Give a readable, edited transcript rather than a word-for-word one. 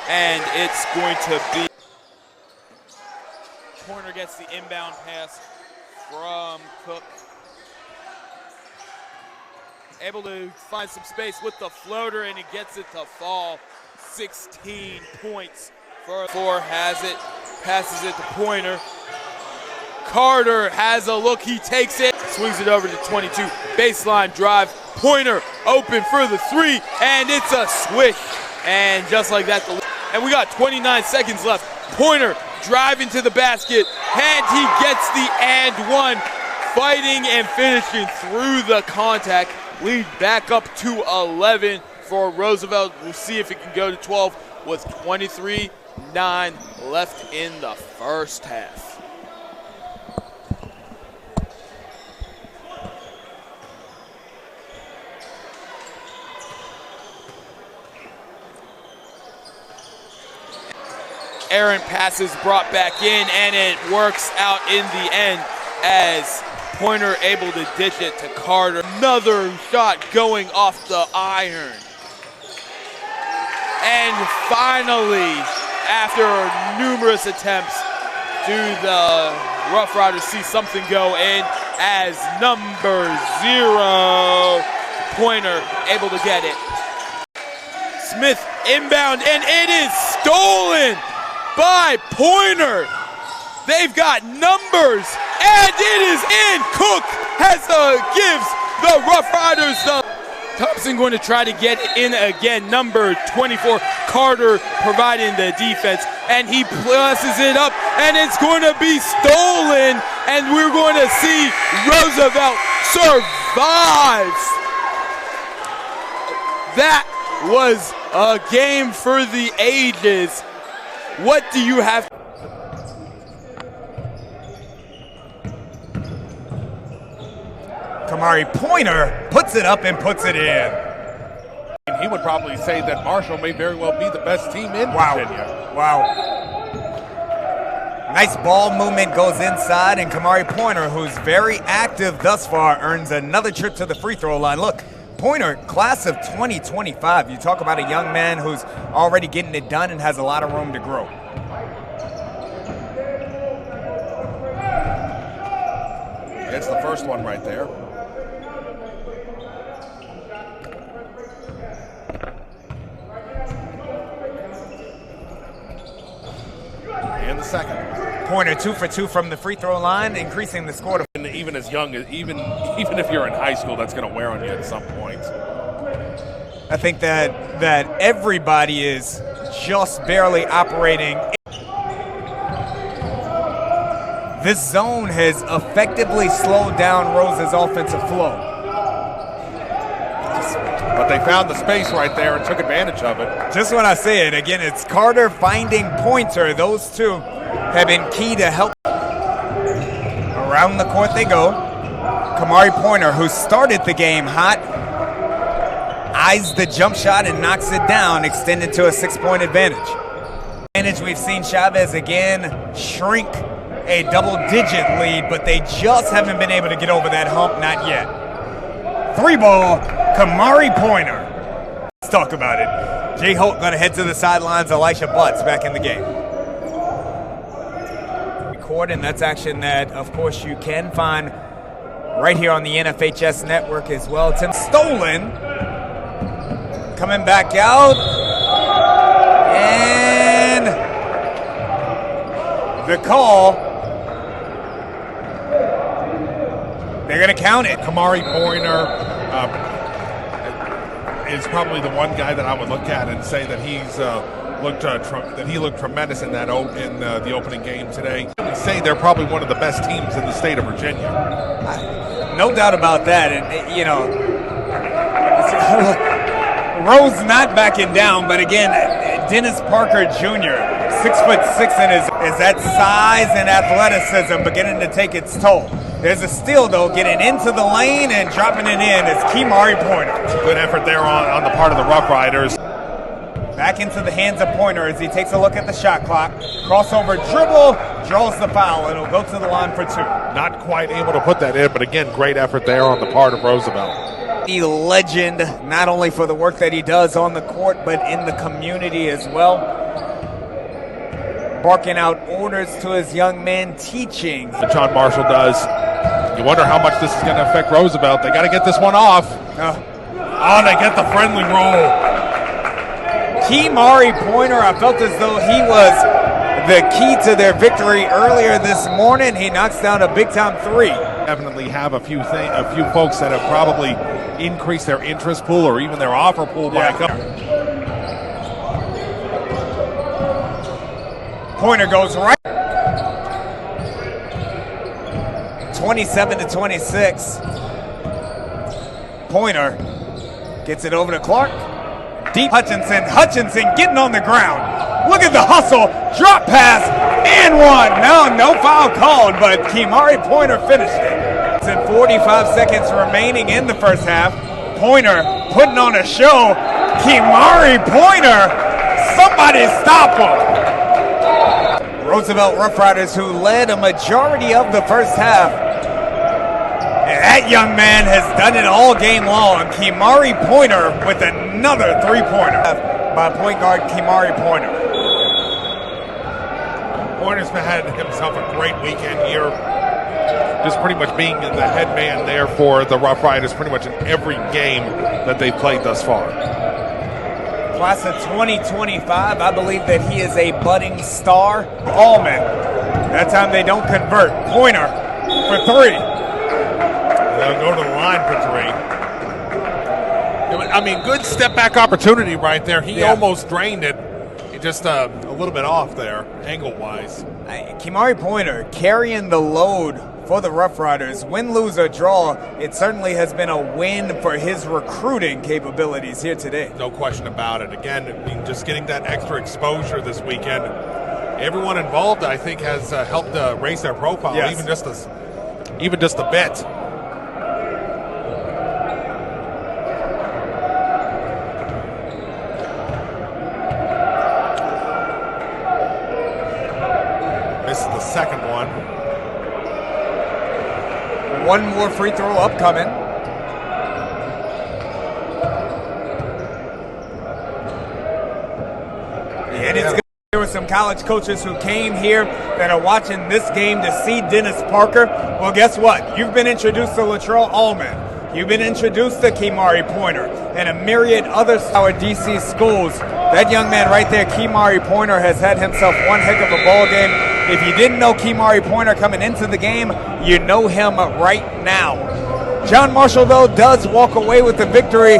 and it's going to be. Pointer gets the inbound pass from Cook. Able to find some space with the floater, and he gets it to fall. 16 points for four. Has it, passes it to Pointer. Carter has a look, he takes it, swings it over to 22. Baseline drive, Pointer open for the three, and it's a swish. And just like that, and we got 29 seconds left. Pointer driving to the basket, and he gets the and one, fighting and finishing through the contact. Lead back up to 11 for Roosevelt. We'll see if it can go to 12 with 23-9 left in the first half. Aaron passes brought back in, and it works out in the end as Pointer able to dish it to Carter. Another shot going off the iron. And finally, after numerous attempts, do the Rough Riders see something go in as number 0, Pointer, able to get it. Smith inbound, and it is stolen by Pointer. They've got numbers, and it is in. Cook gives the Rough Riders the. Thompson going to try to get it in again. Number 24, Carter providing the defense, and he presses it up, and it's going to be stolen, and we're going to see Roosevelt survives. That was a game for the ages. What do you have? KeMari Pointer puts it up and puts it in. He would probably say that Marshall may very well be the best team in Virginia. Wow. Nice ball movement goes inside, and KeMari Pointer, who's very active thus far, earns another trip to the free throw line. Look, Pointer, class of 2025. You talk about a young man who's already getting it done and has a lot of room to grow. Gets the first one right there. And the second. Pointer 2 for 2 from the free throw line, increasing the score to. And even as young as even if you're in high school, that's going to wear on you at some point. I think that everybody is just barely operating. This zone has effectively slowed down Rose's offensive flow. But they found the space right there and took advantage of it. Just when I say it, again, it's Carter finding Pointer. Those two have been key to help. Around the court they go. KeMari Pointer, who started the game hot, eyes the jump shot and knocks it down, extended to a 6-point advantage. We've seen Chavez again shrink a double-digit lead, but they just haven't been able to get over that hump, not yet. 3-ball, KeMari Pointer. Let's talk about it. Jay Holt going to head to the sidelines. Elisha Butts back in the game. Record, and that's action that, of course, you can find right here on the NFHS network as well. Tim stolen. Coming back out. And the call. They're going to count it. KeMari Pointer is probably the one guy that I would look at and say that he's looked tremendous in that in the opening game today. I would say they're probably one of the best teams in the state of Virginia. No doubt about that, and you know, Rose not backing down, but again, Dennis Parker Jr., 6'6", and is that size and athleticism beginning to take its toll. There's a steal, though, getting into the lane and dropping it in is KeMari Pointer. Good effort there on the part of the Rough Riders. Back into the hands of Pointer as he takes a look at the shot clock. Crossover dribble, draws the foul, and it'll go to the line for 2. Not quite able to put that in, but again, great effort there on the part of Roosevelt. The legend, not only for the work that he does on the court, but in the community as well. barking out orders to his young men, teaching. John Marshall does. You wonder how much this is going to affect Roosevelt. They got to get this one off. Oh, they get the friendly roll. KeMari Pointer, I felt as though he was the key to their victory earlier this morning. He knocks down a big-time three. Definitely have a few folks that have probably increased their interest pool or even their offer pool by a couple. Pointer goes right. 27-26. Pointer gets it over to Clark. Deep Hutchinson. Hutchinson getting on the ground. Look at the hustle. Drop pass and one. No foul called, but KeMari Pointer finished it. And 45 seconds remaining in the first half. Pointer putting on a show. KeMari Pointer. Somebody stop him. Roosevelt Rough Riders, who led a majority of the first half. And that young man has done it all game long. KeMari Pointer with another three-pointer by point guard KeMari Pointer. Pointer's had himself a great weekend here. Just pretty much being the head man there for the Rough Riders pretty much in every game that they've played thus far. Class of 2025, I believe that he is a budding star. Allman, that time they don't convert. Pointer for three. They'll go to the line for three. I mean, good step back opportunity right there. He almost drained it. He just a little bit off there, angle-wise. KeMari Pointer carrying the load for the Rough Riders. Win, lose, or draw, it certainly has been a win for his recruiting capabilities here today. No question about it. Again, I mean, just getting that extra exposure this weekend. Everyone involved, I think, has helped raise their profile, even just a bit. This is the second one. One more free throw upcoming. And it's good. There were some college coaches who came here that are watching this game to see Dennis Parker. Well, guess what? You've been introduced to Latrell Allman. You've been introduced to KeMari Pointer and a myriad other our DC schools. That young man right there, KeMari Pointer, has had himself one heck of a ball game. If you didn't know KeMari Pointer coming into the game, you know him right now. John Marshall, though, does walk away with the victory.